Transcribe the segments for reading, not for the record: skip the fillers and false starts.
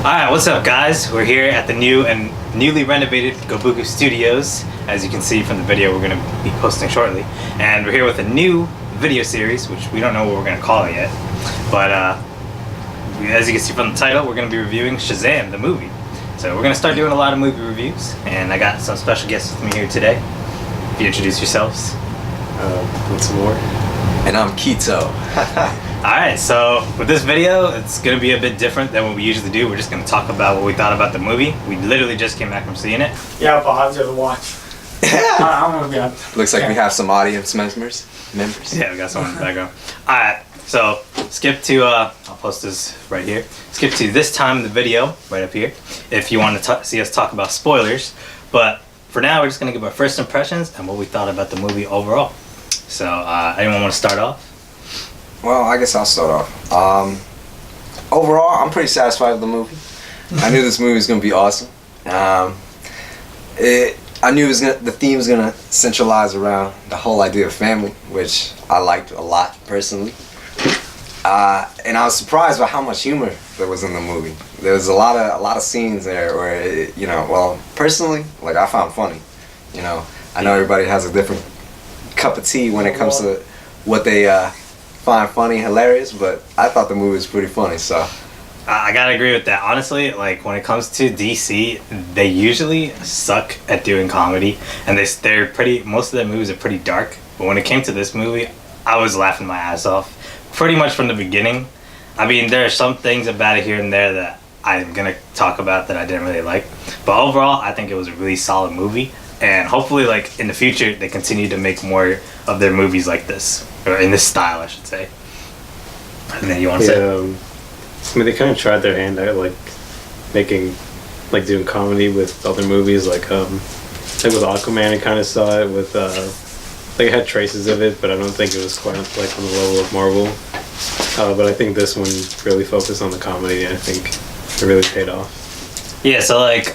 Alright, what's up guys? We're here at the new and newly renovated Gobuku Studios. As you can see from the video we're going to be posting shortly. And we're here with a new video series, which we don't know what we're going to call it yet. But as you can see from the title, we're going to be reviewing Shazam, the movie. So we're going to start doing a lot of movie reviews. And I got some special guests with me here today. If you introduce yourselves. I'm Timour. And I'm Kito. Alright, so with this video, it's going to be a bit different than what we usually do. We're just going to talk about what we thought about the movie. We literally just came back from seeing it. Yeah, but I just watch. I don't know. Looks like we have some audience members. Yeah, we got someone in the background. Alright, so skip to, I'll post this right here. Skip to this time in the video, right up here, if you want to see us talk about spoilers. But for now, we're just going to give our first impressions and what we thought about the movie overall. So, anyone want to start off? Well, I guess I'll start off. Overall, I'm pretty satisfied with the movie. I knew this movie was going to be awesome. I knew the theme was going to centralize around the whole idea of family, which I liked a lot personally. And I was surprised by how much humor there was in the movie. There was a lot of scenes there where, well, personally, like I found funny. I know everybody has a different cup of tea when it comes to what they find funny and hilarious, but I thought the movie was pretty funny. So I gotta agree with that. Honestly, like when it comes to DC, they usually suck at doing comedy, and they're pretty. Most of their movies are pretty dark. But when it came to this movie, I was laughing my ass off, pretty much from the beginning. I mean, there are some things about it here and there that I'm gonna talk about that I didn't really like, but overall, I think it was a really solid movie. And hopefully, like, in the future, they continue to make more of their movies like this. Or in this style, I should say. And then you want to say? I mean, they kind of tried their hand at, like, doing comedy with other movies. Like with Aquaman, I kind of saw it with, it had traces of it, but I don't think it was quite, like, on the level of Marvel. But I think this one really focused on the comedy, and I think it really paid off. Yeah, so, like,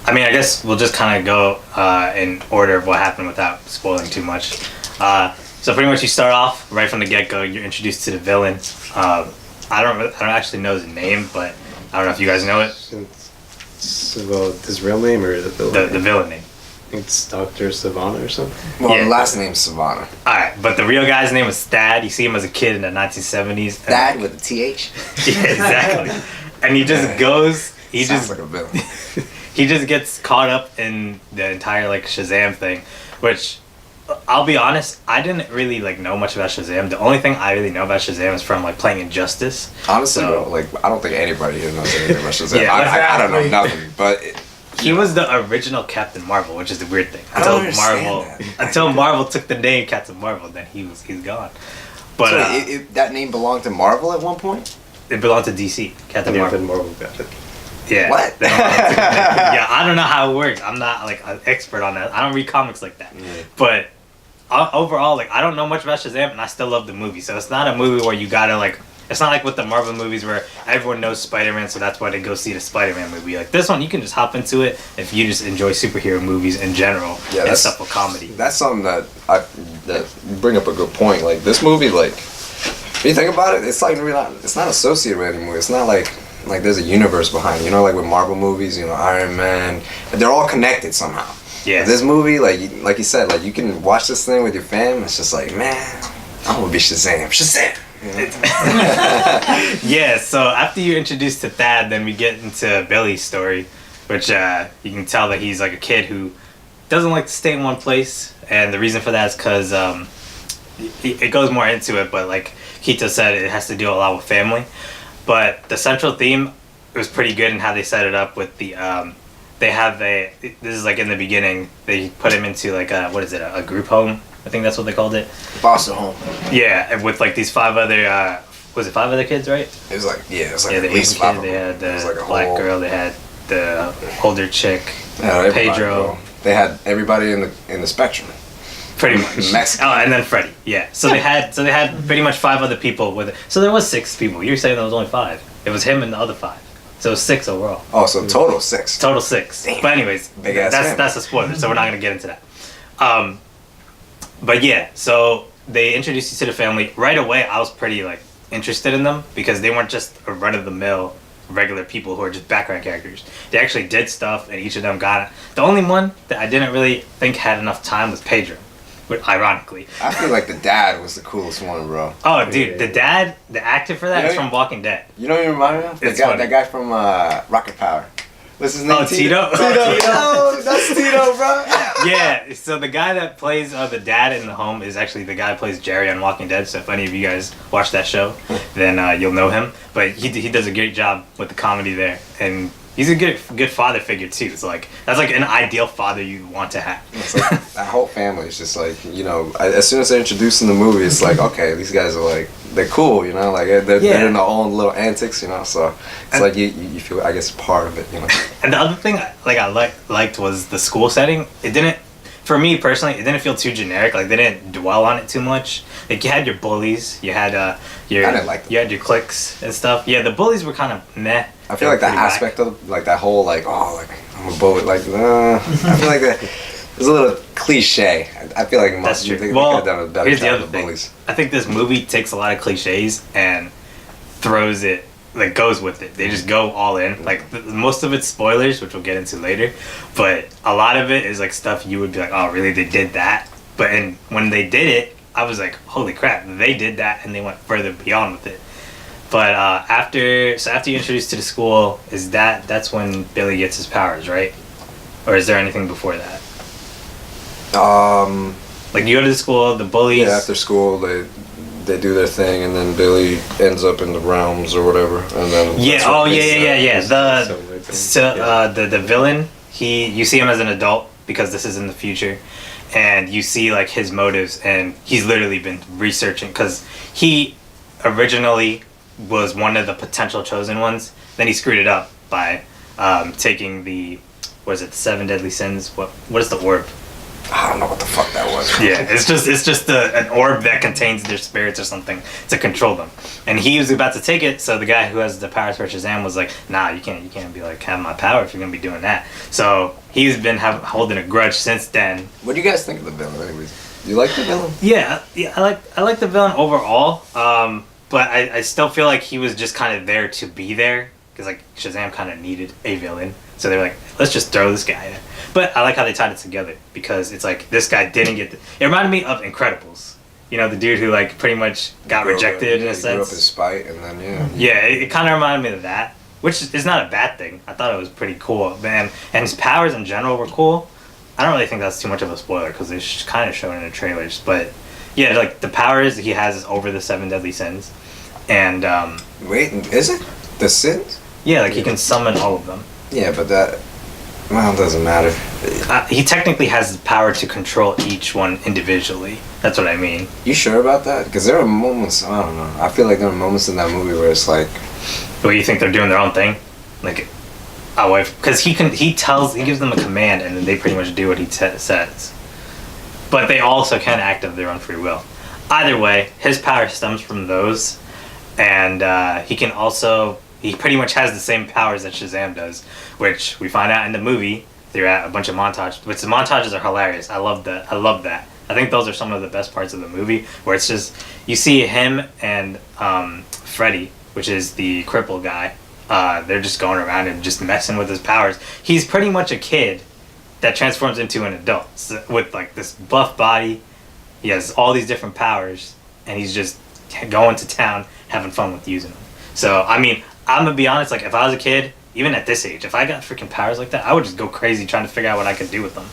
I mean, I guess we'll just kind of go in order of what happened without spoiling too much. So pretty much you start off right from the get-go. You're introduced to the villain. I don't actually know his name, but I don't know if you guys know it. Well, his real name or the villain? The villain name. I think it's Dr. Savannah or something. Well, Yeah. the last name's Savannah. All right, but the real guy's name was Thad. You see him as a kid in the 1970s. Thad with a TH. Yeah, exactly. And he just goes. He Sounds just like a villain. he just gets caught up in the entire like Shazam thing, which I'll be honest, I didn't really like know much about Shazam. The only thing I really know about Shazam is from like playing Injustice. Honestly, So- bro, like I don't think anybody here knows anything about Shazam. Yeah, I don't know nothing, but He was the original Captain Marvel, which is the weird thing. I don't understand that. Until Marvel took the name Captain Marvel, then he's gone. But so that name belonged to Marvel at one point. it belonged to DC. Captain Yeah, Marvel. then Marvel got it. Yeah. What? Yeah, I don't know how it works. I'm not like an expert on that. I don't read comics like that. Yeah. But overall, like I don't know much about Shazam, and I still love the movie. So it's not a movie where you gotta like. It's not like with the Marvel movies where everyone knows Spider-Man, so that's why they go see the Spider-Man movie. Like this one, you can just hop into it if you just enjoy superhero movies in general and stuff with comedy. That's something that you bring up a good point. Like this movie, like if you think about it, it's like it's not associated with any movie. It's not like there's a universe behind it. Like with Marvel movies, Iron Man, they're all connected somehow. Yeah. But this movie, like you said, like you can watch this thing with your fam. It's just like, man, I'm gonna be Shazam. Shazam. Yeah, so after you're introduced to Thad, then we get into Billy's story, which you can tell that he's like a kid who doesn't like to stay in one place, and the reason for that is because it goes more into it, but like Kito said, it has to do a lot with family. But the central theme was pretty good in how they set it up with the this is like in the beginning, they put him into like a group home. I think that's what they called it. Foster home. Yeah, and with like these 5 other, was it 5 other kids, right? It was like Yeah, at the least Asian 5 kid, of they them. had the It was like a black whole- girl, they had the older chick, Yeah, everybody, Pedro. bro. They had everybody in the spectrum. pretty much. Mexican. Oh, and then Freddy. Yeah. So they had pretty much 5 other people with it. So there was 6 people. You were saying there was only 5. It was him and the other 5. So it was 6 overall. Oh, so total 6. Total 6. Damn. But anyways, Big ass family. that's a spoiler, so we're not gonna get into that. But yeah, so they introduced you to the family right away. I was pretty like interested in them because they weren't just a run of the mill regular people who are just background characters. They actually did stuff, and each of them got it. The only one that I didn't really think had enough time was Pedro, ironically. I feel like the dad was the coolest one, bro. Oh, dude, the actor for that is from Walking Dead. You know what you remind me of? That guy from Rocket Power. What's his name? Oh, Tito. Tito. That's Tito, bro. Yeah, so the guy that plays the dad in the home is actually the guy that plays Jerry on Walking Dead. So if any of you guys watch that show, then you'll know him. But he does a great job with the comedy there, and he's a good father figure too. It's like that's like an ideal father you want to have. It's like that whole family is just like, you know, as soon as they're introduced in the movie, it's like, okay, these guys are like, they're cool, you know, like they're in their own little antics, you know. So it's like you feel, I guess, part of it, you know. And the other thing I liked was the school setting. It didn't, for me personally, it didn't feel too generic. Like they didn't dwell on it too much. Like you had your bullies, you had I didn't like them. you had your cliques and stuff. Yeah, the bullies were kind of meh. I feel like that aspect of like that whole like, oh, like I'm a bully, like I feel like that it's a little cliche. I feel like that's true. They Well, could have done a better here's the job other with thing. bullies. I think this movie takes a lot of cliches and throws it, like goes with it. They just go all in. Like most of it's spoilers, which we'll get into later, but a lot of it is like stuff you would be like, oh, really? They did that? But when they did it, I was like, holy crap! They did that, and they went further beyond with it. But after you're introduced to the school, that's when Billy gets his powers, right? Or is there anything before that? Like you go to the school, the bullies. Yeah, after school they do their thing, and then Billy ends up in the realms or whatever, and then Yeah. Oh yeah. The villain. You see him as an adult because this is in the future, and you see like his motives, and he's literally been researching because he originally was one of the potential chosen ones. Then he screwed it up by taking the the 7 deadly sins. What is the orb? I don't know what the fuck that was. Yeah, it's just an orb that contains their spirits or something to control them. And he was about to take it, so the guy who has the powers for Shazam was like, "Nah, you can't be like have my power if you're gonna be doing that." So he's been holding a grudge since then. What do you guys think of the villain, anyways? You like the villain? Yeah, I like the villain overall. But I still feel like he was just kind of there to be there because like Shazam kind of needed a villain, so they're like, let's just throw this guy in. But I like how they tied it together because it's like this guy didn't get. It reminded me of Incredibles. You know, the dude who like pretty much got rejected in a sense. Grew up in spite, and then Yeah, it kind of reminded me of that, which is not a bad thing. I thought it was pretty cool, man. And his powers in general were cool. I don't really think that's too much of a spoiler because they're kind of shown in the trailers, but. Yeah, like the powers he has is over the 7 deadly sins, and wait, is it the sins? Yeah, like he can summon all of them. Yeah, but that it doesn't matter. He technically has the power to control each one individually. That's what I mean. You sure about that? Because there are moments, I don't know. I feel like there are moments in that movie where it's like, what, you think they're doing their own thing, like, because he gives them a command and then they pretty much do what he says. But they also can act of their own free will. Either way, his power stems from those, and he pretty much has the same powers that Shazam does, which we find out in the movie throughout a bunch of montages. Which the montages are hilarious. I love that. I think those are some of the best parts of the movie, where it's just you see him and Freddy, which is the crippled guy. They're just going around and just messing with his powers. He's pretty much a kid that transforms into an adult with like this buff body. He has all these different powers, and he's just going to town having fun with using them. So I mean, I'm gonna be honest, like if I was a kid, even at this age, if I got freaking powers like that, I would just go crazy trying to figure out what I could do with them.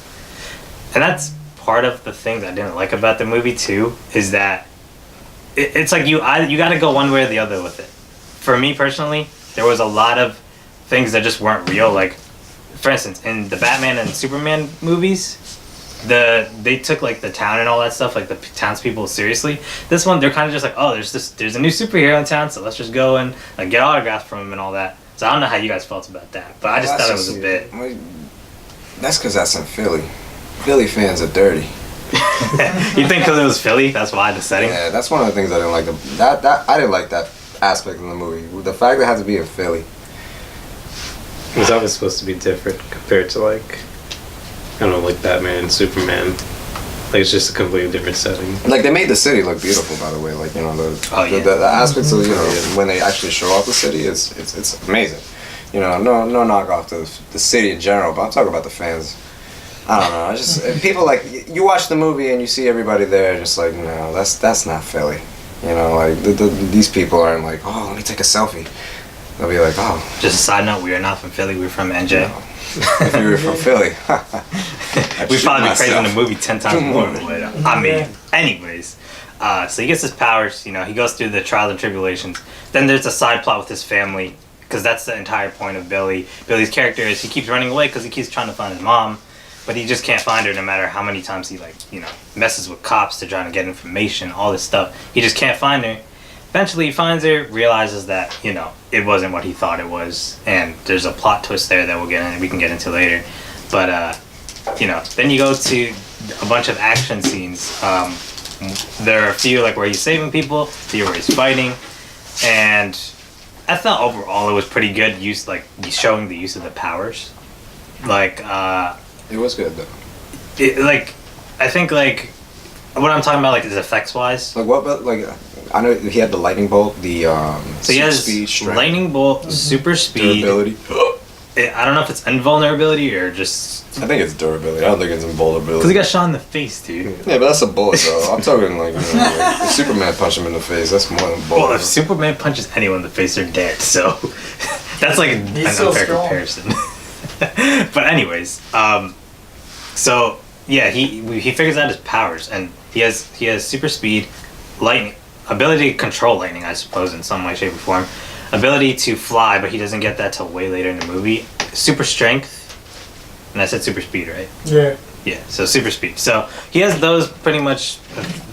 And that's part of the things I didn't like about the movie too, is that it's like you gotta go one way or the other with it. For me personally, there was a lot of things that just weren't real. Like, for instance, in the Batman and Superman movies, they took like the town and all that stuff, like the townspeople, seriously. This one, they're kind of just like, oh, there's a new superhero in town, so let's just go and like get autographs from him and all that. So I don't know how you guys felt about that, but I just thought it was a bit. That's because that's in Philly. Philly fans are dirty. You think because it was Philly, that's why the setting? Yeah, that's one of the things I didn't like. That I didn't like that aspect in the movie. The fact that it had to be in Philly. It was always supposed to be different compared to like, I don't know, like Batman and Superman. Like it's just a completely different setting. Like they made the city look beautiful, by the way. Like the aspects of when they actually show off the city, it's amazing. No knock off the city in general, but I'm talking about the fans. I don't know. I just people like you watch the movie and you see everybody there, just like no, that's not Philly. Like these people aren't like, oh, let me take a selfie. They'll be like, oh. Just a side note, we are not from Philly. We're from NJ. No. If we were from Philly, we'd probably be praising the movie 10 times more. But, I mean, anyways. So he gets his powers. He goes through the trials and tribulations. Then there's a side plot with his family, because that's the entire point of Billy. Billy's character is he keeps running away because he keeps trying to find his mom, but he just can't find her no matter how many times he messes with cops to try to get information, all this stuff. He just can't find her. Eventually he finds her, realizes that, it wasn't what he thought it was, and there's a plot twist there that we can get into later. But, then you go to a bunch of action scenes. There are a few, where he's saving people, a few where he's fighting, and I thought overall it was pretty good use, showing the use of the powers. It was good, though. I think, what I'm talking about, is effects-wise. I know he had the lightning bolt, the so he has speed, strength, lightning bolt, super speed, durability. I don't know if it's invulnerability or just. I think it's durability. I don't think it's invulnerability. Because he got shot in the face, dude. Yeah, but that's a bullet, though. I'm talking if Superman punched him in the face, that's more than a bullet. Well, if Superman punches anyone in the face, they're dead. So that's an unfair comparison. But anyways, so yeah, he figures out his powers, and he has super speed, lightning. Ability to control lightning, I suppose, in some way, shape, or form. Ability to fly, but he doesn't get that till way later in the movie. Super strength, and I said super speed, right? Yeah. Yeah, so super speed. So he has those pretty much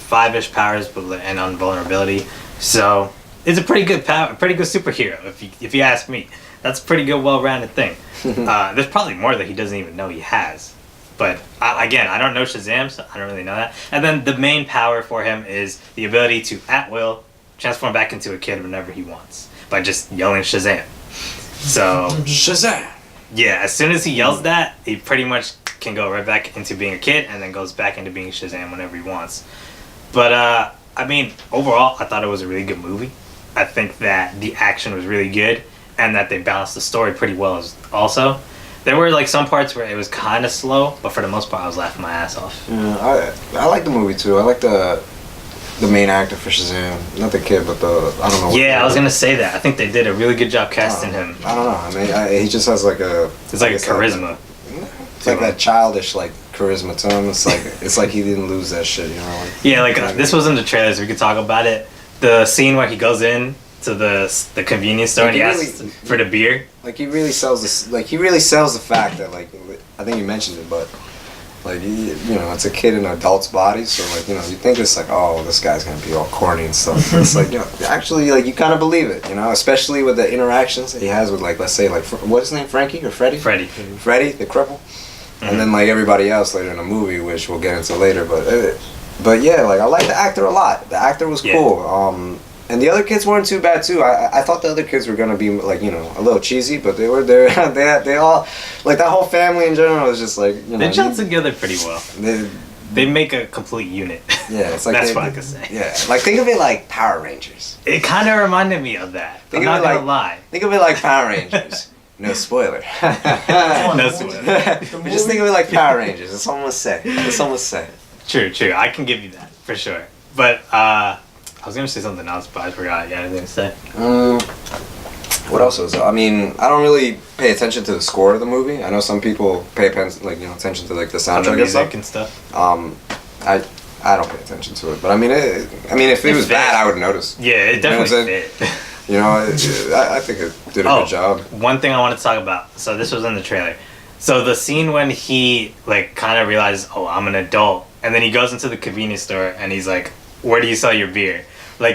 5-ish powers, and invulnerability. So it's a pretty good pretty good superhero, if you ask me. That's a pretty good, well-rounded thing. There's probably more that he doesn't even know he has. But again, I don't know Shazam, so I don't really know that. And then the main power for him is the ability to, at will, transform back into a kid whenever he wants by just yelling Shazam. So Shazam! Yeah, as soon as he yells that, he pretty much can go right back into being a kid and then goes back into being Shazam whenever he wants. But I mean, overall, I thought it was a really good movie. I think that the action was really good and that they balanced the story pretty well also. There were some parts where it was kind of slow, but for the most part, I was laughing my ass off. Yeah, I like the movie too. I like the main actor for Shazam, not the kid, but I don't know. Yeah, I was gonna say that. I think they did a really good job casting him. I don't know. I mean, he just has It's like a charisma. It's like that childish charisma to him. It's like he didn't lose that shit, Yeah, this was in the trailers. We could talk about it. The scene where he goes in to the convenience store and he asks for the beer. He really sells this. He really sells the fact that I think you mentioned it, but it's a kid in an adult's body, so you think it's oh, this guy's gonna be all corny and stuff. It's actually you kind of believe it, especially with the interactions that he has with let's say what's his name, Frankie or Freddie? Freddie, the cripple, and then everybody else later in the movie, which we'll get into later. But yeah, I like the actor a lot. The actor was cool. And the other kids weren't too bad too. I thought the other kids were gonna be a little cheesy, but they were there. they all that whole family in general was just they gel together pretty well. They make a complete unit. Yeah, it's that's what I could say. Yeah, think of it like Power Rangers. It kind of reminded me of that. I'm not gonna lie. Think of it like Power Rangers. No spoiler. No spoiler. But just think of it like Power Rangers. That's all I'm gonna say. True. I can give you that for sure. But I was gonna say something else, but I forgot. You had anything to say? What else was there? I mean, I don't really pay attention to the score of the movie. I know some people pay attention to the soundtrack the music and stuff. I don't pay attention to it, but I mean, if it was bad, I would notice. Yeah, it definitely fit. I think it did a good job. One thing I wanted to talk about. So this was in the trailer. So the scene when he kind of realizes, oh, I'm an adult, and then he goes into the convenience store and he's like, where do you sell your beer?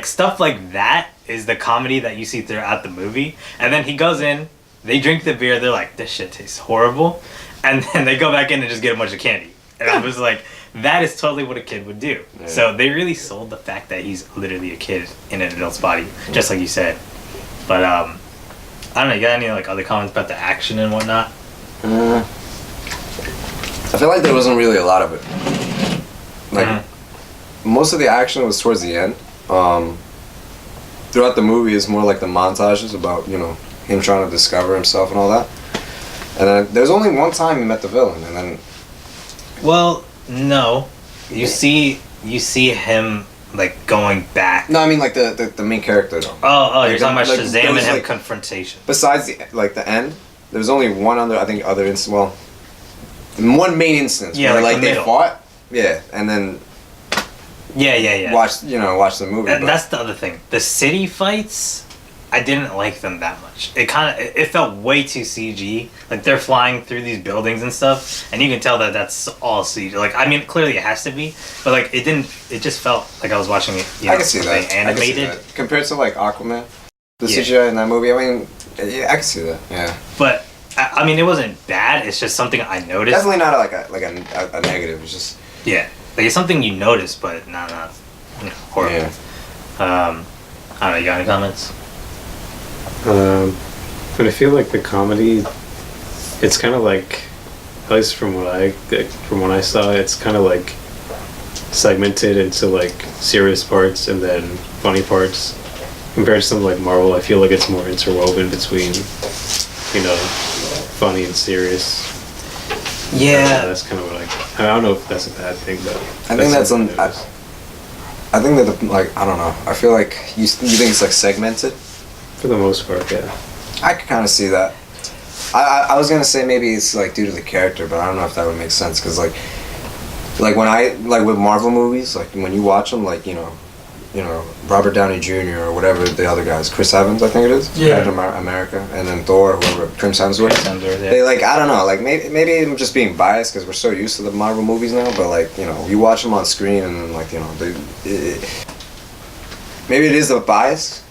Stuff like that is the comedy that you see throughout the movie. And then he goes in, they drink the beer, they're like, this shit tastes horrible. And then they go back in and just get a bunch of candy. And I was like, that is totally what a kid would do. Yeah. So they really sold the fact that he's literally a kid in an adult's body, just like you said. But I don't know, you got any other comments about the action and whatnot? I feel like there wasn't really a lot of it. Like most of the action was towards the end. Throughout the movie, it's more like the montages about him trying to discover himself and all that. And then there's only one time he met the villain, and then. Well, no, you see him like going back. No, I mean like the main character though. Oh, Like, you're talking about like, Shazam there and was, him like- confrontation. Besides the end, there was only one other instance. Well, one main instance Yeah, where like like the they middle. fought. Yeah, and then Yeah. watch the movie. And but- that's the other thing. The city fights, I didn't like them that much. It felt way too CG. Like they're flying through these buildings and stuff, and you can tell that that's all CG. Like I mean, clearly it has to be, but like it didn't. It just felt like I was watching it. I can see that. something I can see animated. that. Compared to like Aquaman, the Yeah. CGI in that movie. I mean, yeah, I can see that. Yeah, But I mean, it wasn't bad. It's just something I noticed. definitely not a negative. It's just Yeah, like it's something you notice, but not horrible. yeah. I don't know. You got any comments? But I feel like the comedy, it's kind of like, at least from what I saw, it's kind of like segmented into like serious parts and then funny parts. Compared to something like Marvel, I feel like it's more interwoven between, funny and serious. That's kind of what I don't know if that's a bad thing, but I think that's something I think that I don't know. I feel like you think it's like segmented. for the most part, yeah. I could kind of see that. I was gonna say maybe it's like due to the character, but I don't know if that would make sense because like when I like with Marvel movies, like when you watch them, like Robert Downey Jr. or whatever the other guys, Chris Evans, I think it is, Yeah. Captain America, and then Thor, whoever, Chris Hemsworth. Yeah. They like I don't know, like maybe I'm just being biased because we're so used to the Marvel movies now, but like you watch them on screen and then like maybe it is a bias.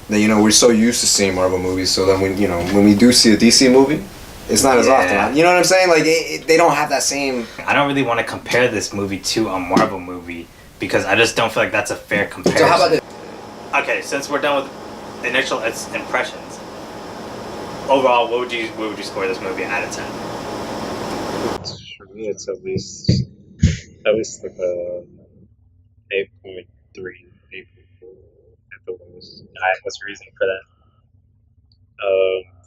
That we're so used to seeing Marvel movies, so then when we do see a DC movie, it's not as Yeah. often. You know what I'm saying? Like they don't have that same. I don't really want to compare this movie to a Marvel movie because I just don't feel like that's a fair comparison. So how about this? Okay, since we're done with initial impressions, overall, what would you score this movie out of 10? For me, it's at least like a 8.3, 8.4 at the lowest. What's the reason for that?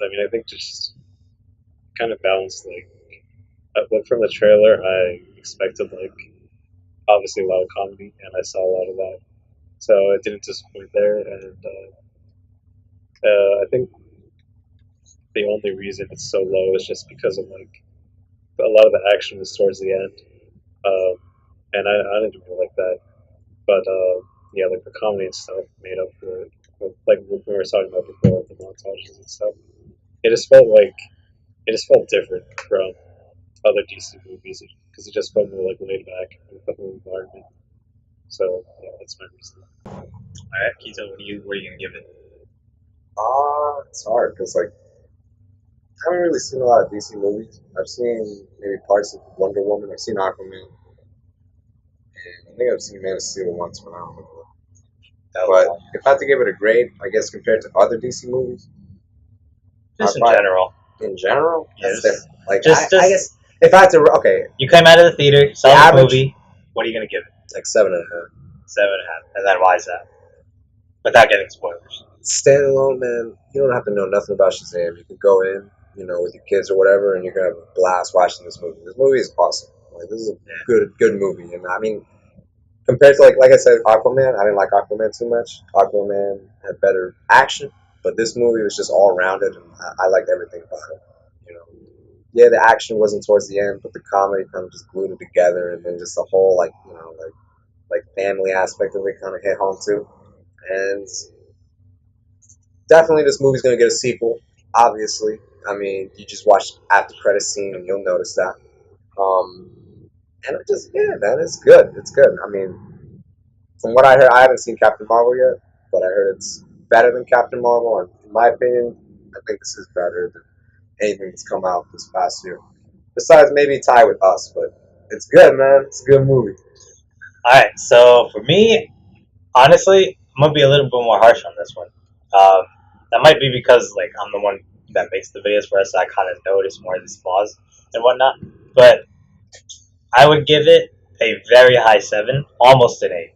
I mean, I think just kind of balanced. Like from the trailer, I expected obviously a lot of comedy, and I saw a lot of that, so it didn't disappoint there. And I think the only reason it's so low is just because of a lot of the action was towards the end, and I didn't really like that. But yeah, like the comedy and stuff made up for it. Like we were talking about before, the montages and stuff. It just felt different from other DC movies because it just felt more laid back with the whole environment. So yeah, that's my reason. Alright, Kito, what are you gonna give it? It's hard because I haven't really seen a lot of DC movies. I've seen maybe parts of Wonder Woman. I've seen Aquaman, and I think I've seen Man of Steel once, but I don't remember. But if I had to give it a grade, I guess compared to other DC movies, Just in I'd probably- general. in general, Yes. that's different. Like Just- I guess if I had to, okay, You came out of the theater, saw The the average- movie. What are you gonna give it? like 7.5. 7.5. And then why is that? Without getting spoilers. Standalone, man. You don't have to know nothing about Shazam. You can go in, with your kids or whatever, and you're gonna have a blast watching this movie. This movie is awesome. Like this is a good movie, and I mean, compared to like I said, Aquaman, I didn't like Aquaman too much. Aquaman had better action, but this movie was just all rounded, and I liked everything about it. Yeah, the action wasn't towards the end, but the comedy kind of just glued it together, and then just the whole like family aspect of it kind of hit home too. And definitely, this movie's gonna get a sequel. Obviously, I mean, you just watch after credit scene and you'll notice that. And it just man, it's good. It's good. I mean, from what I heard, I haven't seen Captain Marvel yet, but I heard it's better than Captain Marvel. And in my opinion, I think this is better than anything that's come out this past year. Besides, maybe tie with Us, but it's good, man. It's a good movie. Alright, so for me, honestly, I'm gonna be a little bit more harsh on this one. That might be because I'm the one that makes the videos for us, so I kind of notice more of these flaws and whatnot. But I would give it a very high 7, almost an 8.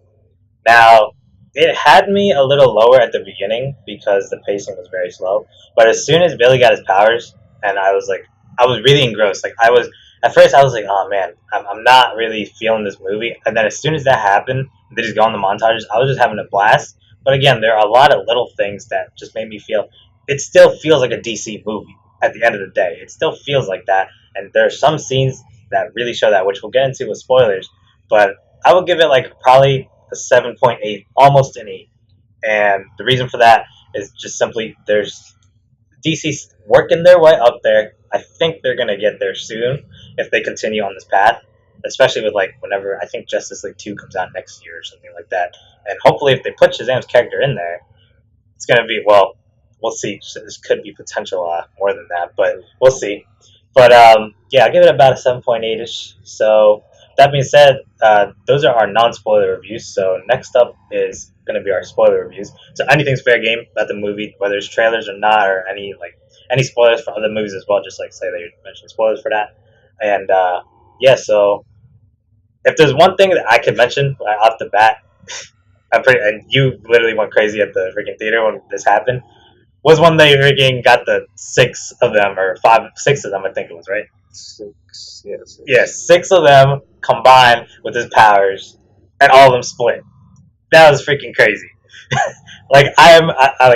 Now, it had me a little lower at the beginning because the pacing was very slow. But as soon as Billy got his powers, and I was really engrossed. Like at first I was like, oh man, I'm not really feeling this movie. And then as soon as that happened, they just go on the montages. I was just having a blast. But again, there are a lot of little things that just made me feel. It still feels like a DC movie at the end of the day. It still feels like that. And there are some scenes that really show that, which we'll get into with spoilers. But I would give it like probably a 7.8, almost an 8. And the reason for that is just simply there's DC's working their way up there. I think they're gonna get there soon if they continue on this path, especially with like whenever I think Justice League 2 comes out next year or something like that. And hopefully, if they put Shazam's character in there, it's gonna be we'll see. So this could be potential more than that, but we'll see. But yeah, I'll give it about a 7.8 ish. So that being said, those are our non-spoiler reviews. So next up is going to be our spoiler reviews. So anything's fair game about the movie, whether it's trailers or not, or any spoilers for other movies as well. Just like say that you mentioned spoilers for that. And yeah, so if there's one thing that I could mention right off the bat, and you literally went crazy at the freaking theater when this happened, was when they freaking got the 6 of them, or 6 of them, I think it was, right? 6, yes. Yeah, 6 of them combined with his powers, and all of them split. That was freaking crazy. Like I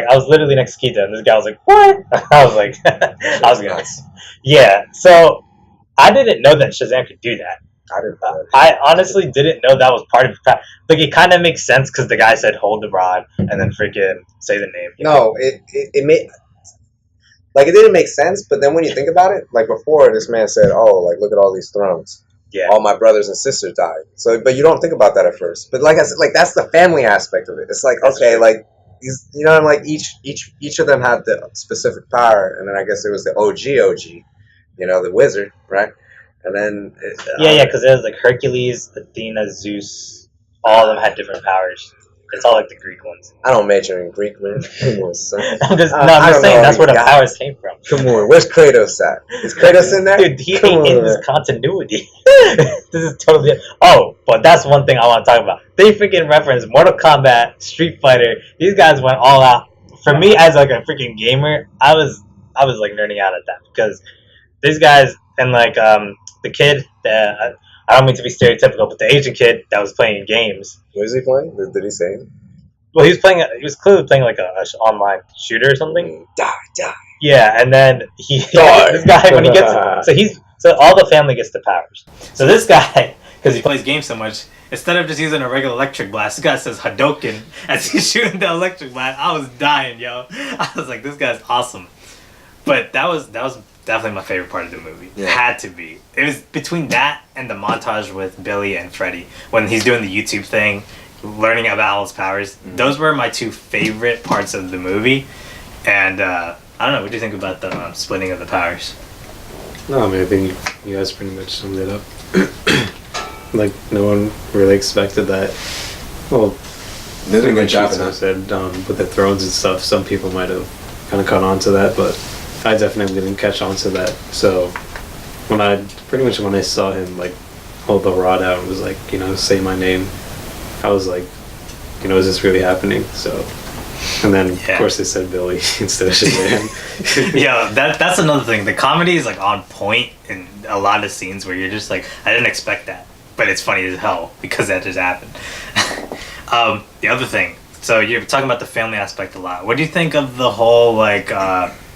was literally next to Kito, and this guy was like, "What?" I was like, "I was gonna." Yeah, so I didn't know that Shazam could do that. I honestly didn't know that was part of his power. Like it kind of makes sense because the guy said, "Hold the rod," and then freaking say the name. No, it made like it didn't make sense. But then when you think about it, like before, this man said, "Oh, like look at all these thrones. Yeah. All my brothers and sisters died." So, but you don't think about that at first. But like I said, like that's the family aspect of it. It's like okay, like you know, like each of them had the specific power, and then I guess it was the OG, you know, the wizard, right? And then yeah, because it was like Hercules, Athena, Zeus. All of them had different powers. It's all like the Greek ones. I don't major in Greek, man. Come on, son. I'm just saying that's where the powers came from. Come on, where's Kratos at? Is Kratos in there? Dude, he ain't in this continuity. This is totally. Oh, but that's one thing I want to talk about. They freaking reference Mortal Kombat, Street Fighter. These guys went all out. For me, as like a freaking gamer, I was like nerding out at that because these guys and like the kid that. I don't mean to be stereotypical, but the Asian kid that was playing games. What was he playing? Did he say it? Well, he was clearly playing like a online shooter or something. Die. Yeah, and then this guy when he gets so all the family gets the powers. So this guy, because he plays games so much, instead of just using a regular electric blast, this guy says Hadouken as he's shooting the electric blast. I was dying, yo. I was like, this guy's awesome. But that was definitely my favorite part of the movie. Yeah. Had to be. It was between that and the montage with Billy and Freddy when he's doing the YouTube thing, learning about all his powers. Mm-hmm. Those were my 2 favorite parts of the movie. And I don't know, what do you think about the splitting of the powers? No, I mean, I think you guys pretty much summed it up. Like, no one really expected that. Well, they did a good job. Said with the thrones and stuff, some people might have kind of caught on to that, but I definitely didn't catch on to that. So when I saw him like hold the rod out and was like, you know, say my name, I was like, you know, is this really happening? So, and then of course they said Billy instead of Shazam. Yeah, that's another thing. The comedy is like on point in a lot of scenes where you're just like, I didn't expect that, but it's funny as hell because that just happened. The other thing, so you're talking about the family aspect a lot. What do you think of the whole like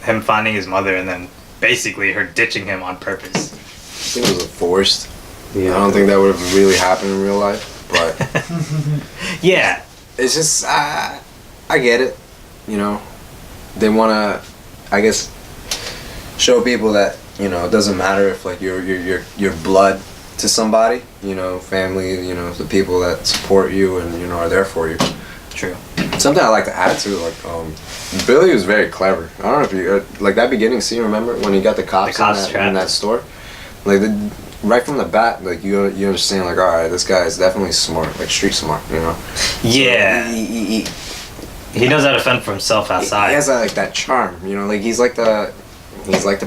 him finding his mother and then basically her ditching him on purpose? I think it was forced. Yeah. I don't think that would have really happened in real life, but yeah, it's just I get it. You know, they want to, I guess, show people that you know it doesn't matter if like your blood to somebody. You know, family. You know, the people that support you and you know are there for you. True. Something I like to add to like Billy was very clever. I don't know if you like that beginning scene. Remember when he got the cops in that store? Like right from the bat, like you understand like all right, this guy is definitely smart, like street smart, you know. Yeah. So he knows how to fend for himself outside. He has like that charm, you know. Like he's like the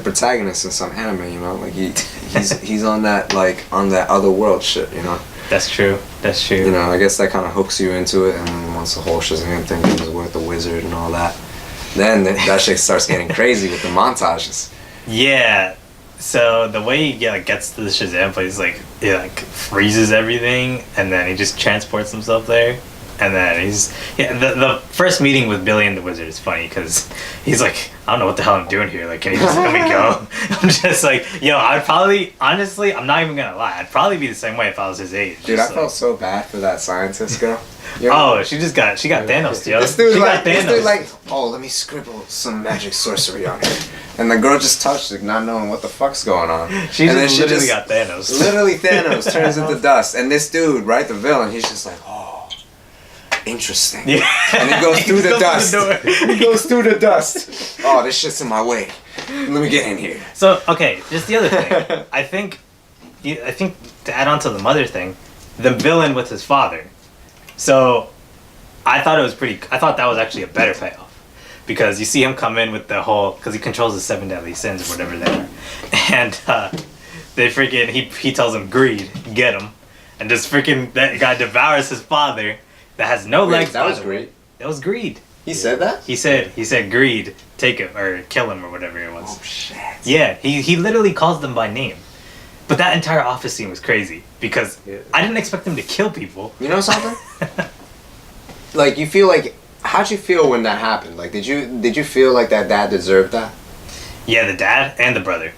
protagonist in some anime, you know. Like he's on that like on that other world shit, you know. That's true. That's true. You know, I guess that kind of hooks you into it, and then once the whole Shazam thing is with the wizard and all that, then that shit starts getting crazy with the montages. Yeah. So the way he gets to the Shazam place, like it like freezes everything, and then he just transports himself there. And then the first meeting with Billy and the Wizard is funny because he's like, I don't know what the hell I'm doing here. Like, can you just let me go? I'm just like, yo, I'd probably, honestly, I'm not even gonna lie, I'd probably be the same way if I was his age. Dude, I felt so bad for that scientist girl. Oh, she got Thanos, yo. This dude Thanos. oh, let me scribble some magic sorcery on here. And the girl just touched it, not knowing what the fuck's going on. She literally got Thanos. Literally Thanos turns into dust. And this dude, right, the villain, he's just like, oh, interesting. Yeah. And he goes through the dust. He goes through the dust. Oh, this shit's in my way. Let me get in here. So, okay, just the other thing. I think to add on to the mother thing, the villain with his father. So, I thought that was actually a better payoff. Because you see him come in with the whole, because he controls the 7 deadly sins or whatever they are. And they freaking, he tells him, greed, get him. And just freaking, that guy devours his father that has no legs. That was greed. That was greed. He said that? He said greed, take him, or kill him, or whatever it was. Oh, shit. Yeah, he literally calls them by name. But that entire office scene was crazy because I didn't expect him to kill people. You know something? Like, you feel like, how'd you feel when that happened? Like, did you feel like that dad deserved that? Yeah, the dad and the brother.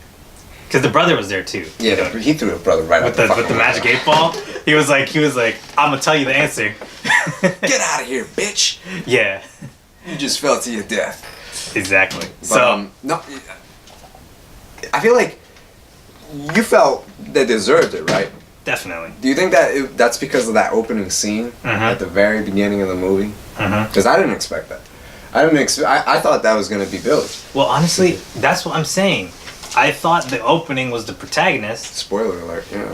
Because the brother was there too. Yeah, he threw his brother right with out the magic 8 ball. He was like, I'm gonna tell you the answer. Get out of here, bitch! Yeah. You just fell to your death. Exactly. But, no, I feel like you felt they deserved it, right? Definitely. Do you think that that's because of that opening scene at the very beginning of the movie? Because I didn't expect that. I thought that was gonna be Billy. Well, honestly, that's what I'm saying. I thought the opening was the protagonist. Spoiler alert, yeah.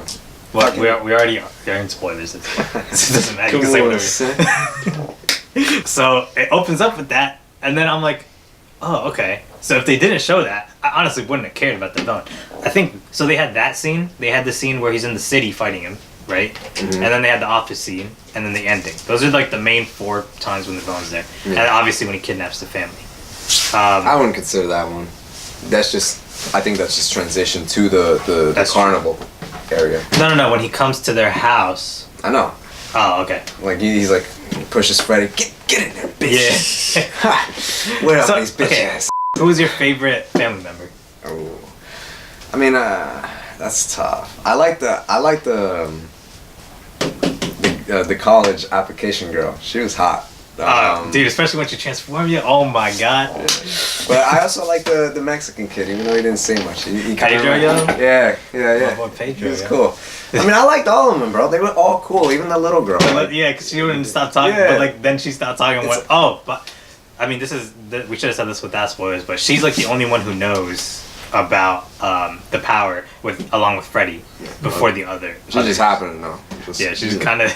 Well, we already are in spoilers. It doesn't matter. You can say whatever. So it opens up with that, and then I'm like, oh, okay. So if they didn't show that, I honestly wouldn't have cared about the villain. I think, so they had that scene, they had the scene where he's in the city fighting him, right? And then they had the office scene, and then the ending. Those are like the main 4 times when the villain's there. And obviously when he kidnaps the family. I wouldn't consider that one. I think that's just transition to the carnival area. No. When he comes to their house. I know. Oh, okay. Like he's like pushes Freddy. Get in there, bitch. Yeah. Where are these bitch ass? Who was your favorite family member? Oh, I mean, that's tough. I like the college application girl. She was hot. Dude, especially when she transformed you. Oh my god. But I also like the Mexican kid, even though he didn't say much. He Pedro, yo? Yeah. Oh, boy, Pedro, he was cool. I mean, I liked all of them, bro. They were all cool, even the little girl. Yeah, because she wouldn't stop talking, but like then she stopped talking. But I mean, we should have said this without spoilers, but she's like the only one who knows about the power along with Freddy before the other. She just happened to know. Yeah, she's kind of.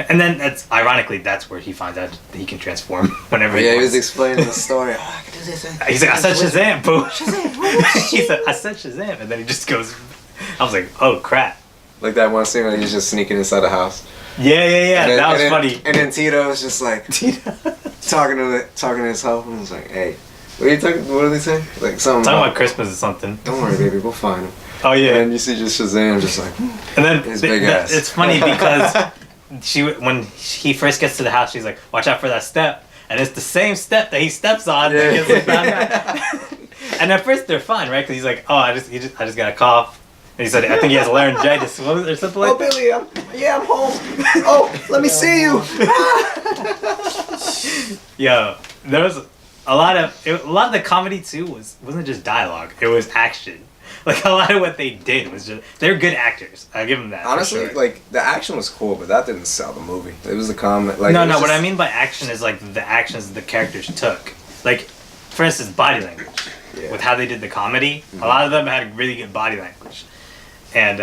And then that's where he finds out he can transform whenever he wants. He was explaining the story. Oh, I can do this thing. He's like, I said Shazam, boo. He said, I said Shazam, and then he just goes. I was like, oh crap. Like that one scene where he's just sneaking inside the house. Yeah. That was funny. And then Tito was just like talking to his help, and was like, hey, what are you talking? What are they saying? Like something. Talking about Christmas or something. Don't worry, baby, we'll find him. Oh yeah. And then you see just Shazam, just like. And then his big ass. It's funny because. When he first gets to the house, she's like, "Watch out for that step," and it's the same step that he steps on. Yeah. And at first they're fine, right? Because he's like, "Oh, I just got a cough," and he said, "I think he has laryngitis or something like that." Oh, Billy, I'm home. Oh, let me see you. Yo, there was a lot of the comedy too wasn't just dialogue; it was action. Like a lot of what they did was they're good actors. I give them that. Honestly, sure. like the action was cool, but that didn't sell the movie. It was the comment. Like no. What I mean by action is like the actions the characters took. Like, for instance, body language with how they did the comedy. A lot of them had really good body language, and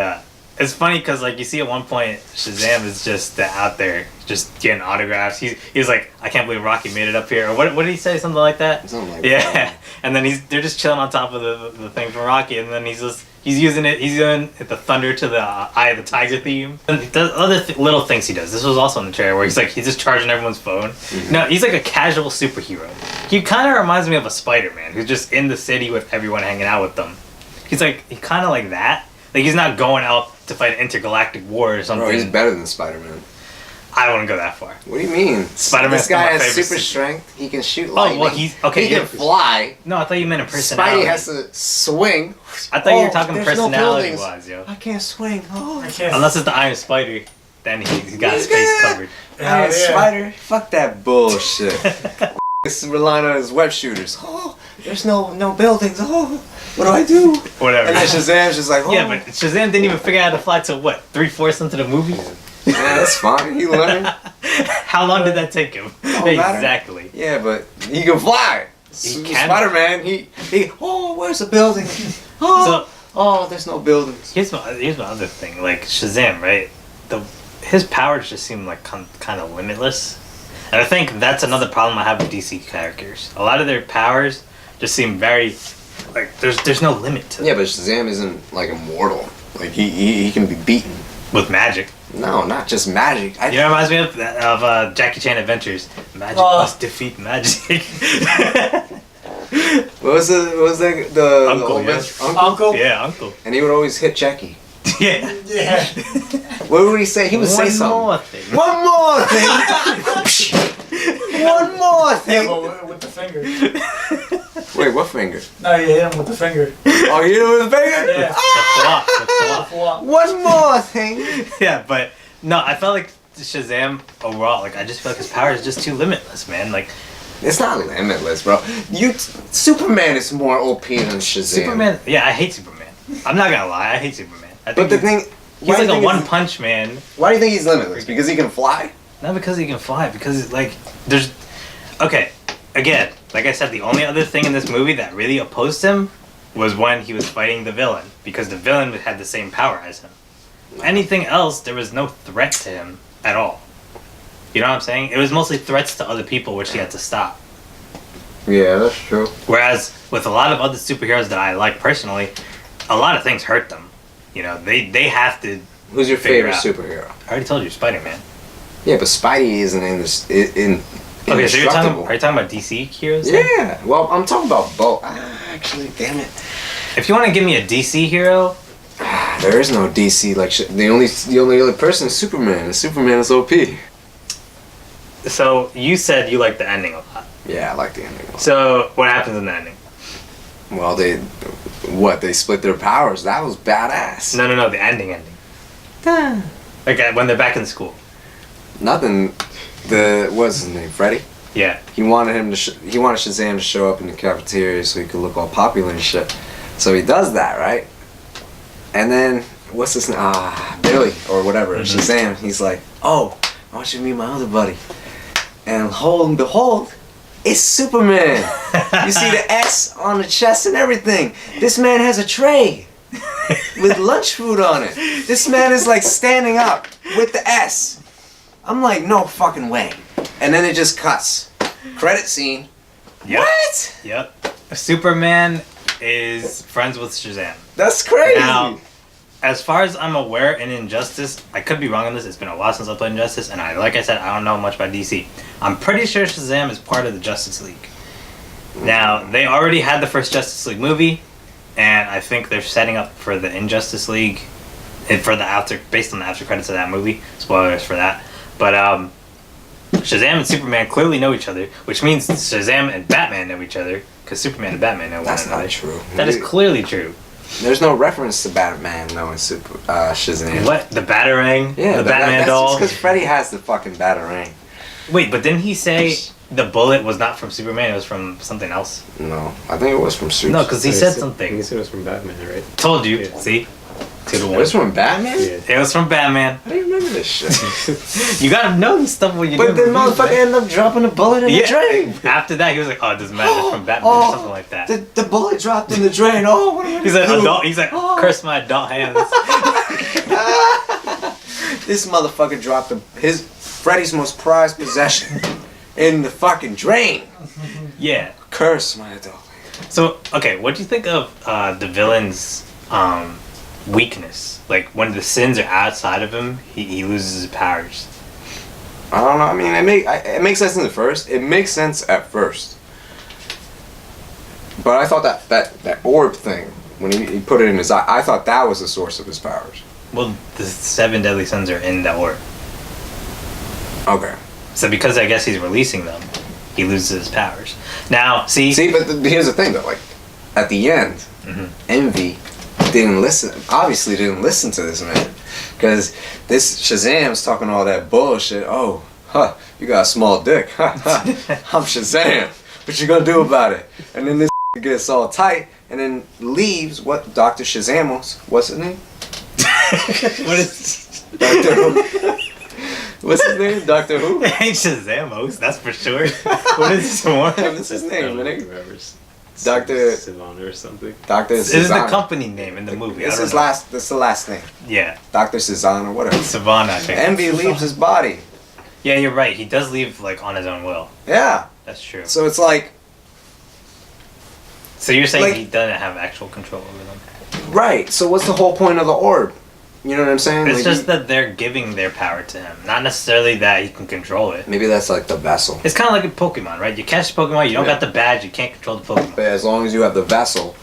It's funny because like you see at one point Shazam is just out there just getting autographs. He's like, I can't believe Rocky made it up here. Or what did he say? Something like that. Something like yeah. that. And then they're just chilling on top of the thing from Rocky, and then he's using the thunder to the Eye of the Tiger theme. And the other little things he does. This was also in the trailer where he's just charging everyone's phone. Mm-hmm. No, he's like a casual superhero. He kind of reminds me of a Spider-Man who's just in the city with everyone hanging out with them. He kind of like that. Like he's not going out to fight an intergalactic war or something. Bro, he's better than Spider-Man. I wouldn't go that far. What do you mean? Spider-Man's This guy still my has favorite super super- strength. He can shoot lightning. Oh well, he's okay. He can fly. No, I thought you meant a personality. Spidey has to swing. I thought you were talking there's no personality buildings. wise, yo. I can't swing. Oh, I can't. Unless it's the Iron Spider, then he's got his He's face good. covered. Iron yeah. Spider. Fuck that bullshit. This is relying on his web shooters. Oh, there's no buildings. Oh, what do I do? Whatever. And then Shazam's just like, oh. Yeah, but Shazam didn't even figure out how to fly till what, 3/4 into the movie? Yeah, that's fine. He learned. How long did that take him? Don't matter. Exactly. Yeah, but he can fly. He can. Spider-Man, he. Oh, where's the building? Oh, there's no buildings. Here's my other thing. Like Shazam, right? His powers just seem like kind of limitless, and I think that's another problem I have with DC characters. A lot of their powers just seem very like there's no limit to them. Yeah, but Shazam isn't like immortal. Like he can be beaten. With magic. No, not just magic. You know, it reminds me of Jackie Chan Adventures. Magic Oh. must defeat magic. What was the Uncle, old yeah. man's uncle? Uncle? Yeah, uncle. And he would always hit Jackie. Yeah. Yeah. What would he say? He would say One something. more thing. One more thing. One more Yeah, thing. but with the finger. Wait, what finger? No, you hit him with the finger. Oh, you hit him with the finger? Yeah. The flop. One more thing. Yeah, but no, I felt like Shazam overall, like I just feel like his power is just too limitless, man. Like It's not limitless, bro. Superman is more OP than Shazam. Superman, yeah, I hate Superman. I'm not gonna lie, I hate Superman. I But think the thing, he's like a one. one-punch man. Why do you think he's limitless? Because he can fly? Not because he can fly, because like there's okay. Again, like I said, the only other thing in this movie that really opposed him was when he was fighting the villain, because the villain had the same power as him. Anything else, there was no threat to him at all. You know what I'm saying? It was mostly threats to other people, which he had to stop. Yeah, that's true. Whereas with a lot of other superheroes that I like personally, a lot of things hurt them. You know, they have to. Who's your Figure favorite out. superhero? I already told you, Spider-Man. Yeah, but Spidey isn't in this. Okay, so indestructible. are you talking about DC heroes? then? Yeah, well, I'm talking about both. Actually, damn it. If you want to give me a DC hero, There is no DC like shit. The only other person is Superman, and Superman is OP. so you said you like the ending a lot. Yeah, I like the ending. So what happens in the ending? Well, they split their powers. That was badass. No, the ending. Like when they're back in school. Nothing. What's his name? Freddy. Yeah. He wanted he wanted Shazam to show up in the cafeteria so he could look all popular and shit. So he does that, right? And then what's his name? Billy or whatever. Shazam. He's like, oh, I want you to meet my other buddy. And hold and behold, it's Superman. You see the S on the chest and everything. This man has a tray with lunch food on it. This man is like standing up with the S. I'm like, no fucking way. And then it just cuts. Credit scene. Yep. What? Yep. Superman is friends with Shazam. That's crazy. Now, as far as I'm aware, in Injustice, I could be wrong on this. It's been a while since I played Injustice, and like I said, I don't know much about DC. I'm pretty sure Shazam is part of the Justice League. Now, they already had the first Justice League movie, and I think they're setting up for the Injustice League, based on the after credits of that movie. Spoilers for that. But Shazam and Superman clearly know each other, which means Shazam and Batman know each other, because Superman and Batman know That's one another. not true. That is clearly true. There's no reference to Batman knowing Shazam. What? The Batarang? Yeah, the Batman that's doll? just because Freddy has the fucking Batarang. Wait, but didn't he say the bullet was not from Superman, it was from something else? No, I think it was from Superman. No, because he said something. He said it was from Batman, right? Told you. Yeah. See? 2 to It 1. was from Batman? Yeah. It was from Batman. I didn't remember this shit. You gotta know this stuff when you But do the reviews, motherfucker right? ended up dropping a bullet in the drain. After that, he was like, "Oh, it doesn't matter. It's from Batman or something like that." The bullet dropped in the drain. Oh, what am I He's like, gonna do? "Adult." He's like, "Curse my adult hands." This motherfucker dropped Freddy's most prized possession in the fucking drain. Yeah. Curse my dog. So, okay, what do you think of the villain's weakness? Like, when the sins are outside of him, he loses his powers. I don't know. I mean, it makes sense in the first. It makes sense at first. But I thought that orb thing, when he put it in his eye, I thought that was the source of his powers. Well, the 7 deadly sins are in the orb. Okay. So because I guess he's releasing them, he loses his powers. Now, see, but here's the thing though. Like, at the end, Envy obviously didn't listen to this man, because this Shazam's talking all that bullshit. Oh, you got a small dick. I'm Shazam. What you gonna do about it? And then this gets all tight and then leaves. What Dr. Shazamos? What's his name? what is Dr. Who? What's his name? Doctor Who? It ain't Shazamos, that's for sure. What is this one? What's his name? Dr. Savannah or something. Dr. This is the company name in the movie. This is the last name. Yeah. Dr. Cezanne or whatever. Savannah, I think. Envy leaves his body. Yeah, you're right. He does leave like on his own will. Yeah. That's true. So it's like. So you're saying like, he doesn't have actual control over them? Right. So what's the whole point of the orb? You know what I'm saying? It's like just that they're giving their power to him, not necessarily that he can control it. Maybe that's like the vessel. It's kind of like a Pokemon, right? You catch the Pokemon, you don't got the badge, you can't control the Pokemon. But as long as you have the vessel,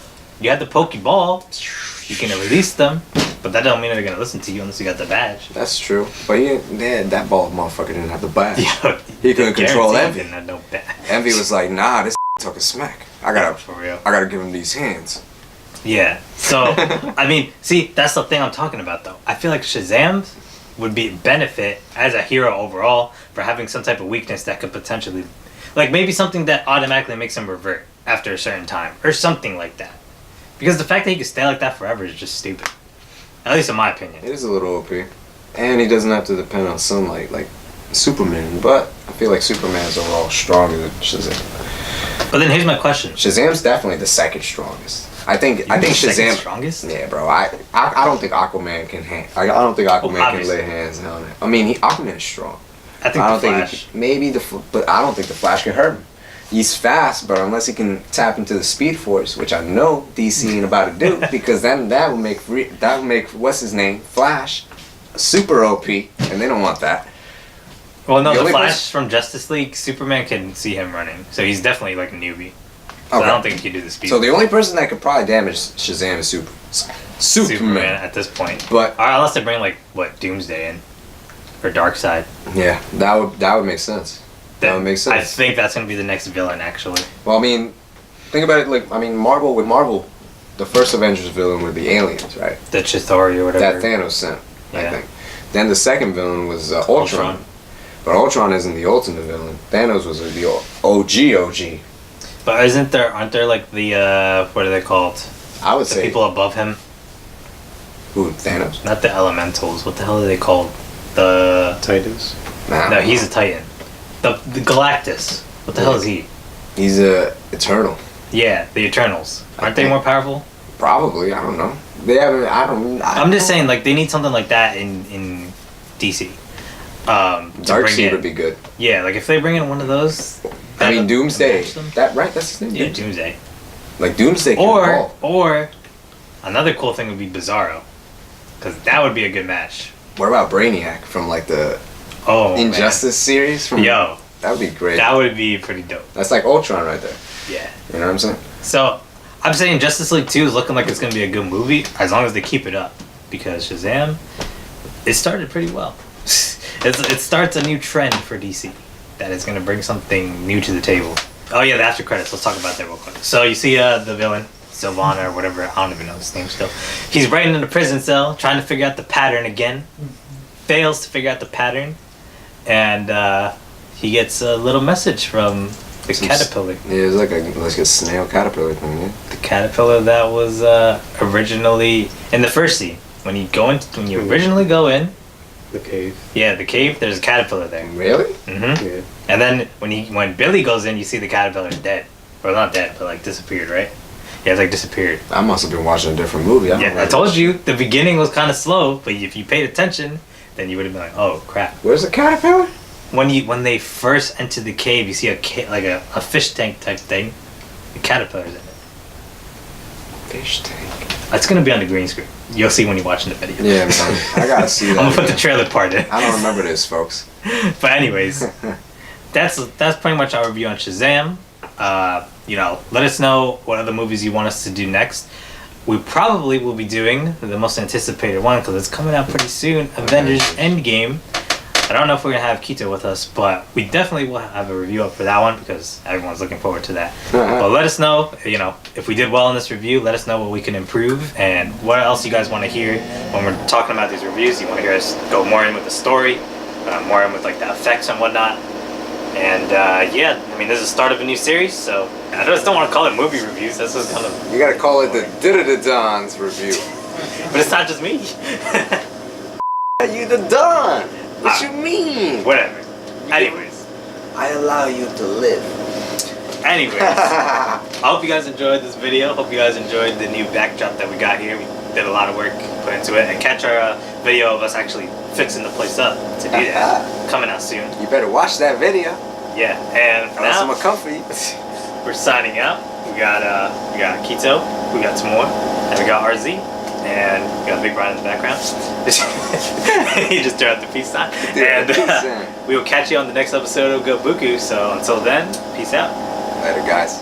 you have the Pokeball, you can release them, but that don't mean they're gonna listen to you unless you got the badge. That's true. But that bald motherfucker didn't have the badge. Yeah, he couldn't control Envy. Didn't have no badge. Envy was like, nah, this talking smack. I gotta give him these hands. Yeah. So, I mean, see, that's the thing I'm talking about, though. I feel like Shazam would be benefit as a hero overall for having some type of weakness that could potentially, like maybe something that automatically makes him revert after a certain time or something like that. Because the fact that he could stay like that forever is just stupid. At least in my opinion. It is a little OP, and he doesn't have to depend on sunlight like Superman. But I feel like Superman is overall stronger than Shazam. But then here's my question. Shazam's definitely the second strongest. I think Shazam strongest. Yeah, bro. I don't think Aquaman can I don't think Aquaman can lay hands on it. I mean, Aquaman is strong. I don't think Flash. But I don't think the Flash can hurt him. He's fast, but unless he can tap into the Speed Force, which I know DC ain't about to do, because then that would make what's his name, Flash, super OP, and they don't want that. Well, no, the Flash from Justice League, Superman can see him running, so he's definitely like a newbie. So I don't think he can do the speed. So the only person that could probably damage Shazam is Superman at this point. But unless they bring like Doomsday in, or Darkseid. Yeah, that would make sense. That would make sense. I think that's gonna be the next villain, actually. Well, I mean, think about it. Like, I mean, Marvel, the first Avengers villain would be aliens, right? The Chitauri or whatever. That Thanos sent, I think. Then the second villain was Ultron. But Ultron isn't the ultimate villain. Thanos was the OG. But aren't there like the what are they called? I would say people above him. Who, Thanos? Not the Elementals. What the hell are they called? The Titans. No, he's a Titan. The Galactus. What the hell is he? He's a Eternal. Yeah, the Eternals. Aren't they more powerful? Probably. I don't know. They haven't. I'm just saying, like they need something like that in DC. Darkseid would be good. Yeah, like if they bring in one of those. I mean, Doomsday. That's his name. Yeah, Doomsday. Like Doomsday. Or another cool thing would be Bizarro, because that would be a good match. What about Brainiac from like the Injustice series? That would be great. That would be pretty dope. That's like Ultron right there. Yeah. You know what I'm saying? So I'm saying Justice League 2 is looking like it's gonna be a good movie as long as they keep it up, because Shazam, it started pretty well. It starts a new trend for DC that is going to bring something new to the table. Oh yeah, the after credits. Let's talk about that real quick. So you see the villain, Sylvana or whatever. I don't even know his name still. He's right in a prison cell trying to figure out the pattern again. Fails to figure out the pattern. And he gets a little message from the caterpillar. Yeah, it was like a snail caterpillar thing, yeah? The caterpillar that was originally in the first scene. When you originally go in, the cave. Yeah, the cave. There's a caterpillar there. Really? Mm-hmm. Yeah. And then when Billy goes in, you see the caterpillar dead, or not dead, but like disappeared, right? Yeah, it's like disappeared. I must have been watching a different movie. I don't Yeah, I remember told that you shit. the beginning was kind of slow, but if you paid attention, then you would have been like, "Oh crap!" Where's the caterpillar? When they first enter the cave, you see like a fish tank type thing. The caterpillar's in it. Fish tank. It's gonna be on the green screen. You'll see when you're watching the video. Yeah, man. I gotta see that. I'm gonna put the again. trailer part in. I don't remember this, folks. But anyways, that's pretty much our review on Shazam. Let us know what other movies you want us to do next. We probably will be doing the most anticipated one because it's coming out pretty soon, Avengers Endgame. I don't know if we're gonna have Kito with us, but we definitely will have a review up for that one because everyone's looking forward to that. But let us know, if we did well in this review. Let us know what we can improve and what else you guys want to hear when we're talking about these reviews. You want to hear us go more in with the story, more in with like the effects and whatnot. And this is the start of a new series, so I just don't want to call it movie reviews. That's just kind of. You gotta call it the Didda-da-Dons review. But it's not just me. You the Don. What you mean? Whatever. Anyways. I allow you to live. Anyways. I hope you guys enjoyed this video. Hope you guys enjoyed the new backdrop that we got here. We did a lot of work put into it. And catch our video of us actually fixing the place up to do that. Coming out soon. You better watch that video. Yeah. And for Unless now, I'm comfy. we're signing out. We got Kito, we got Timour, and we got RZ. And we got Big Brian in the background. He just threw out the peace sign. And we will catch you on the next episode of Gobuku. So until then, peace out. Later, guys.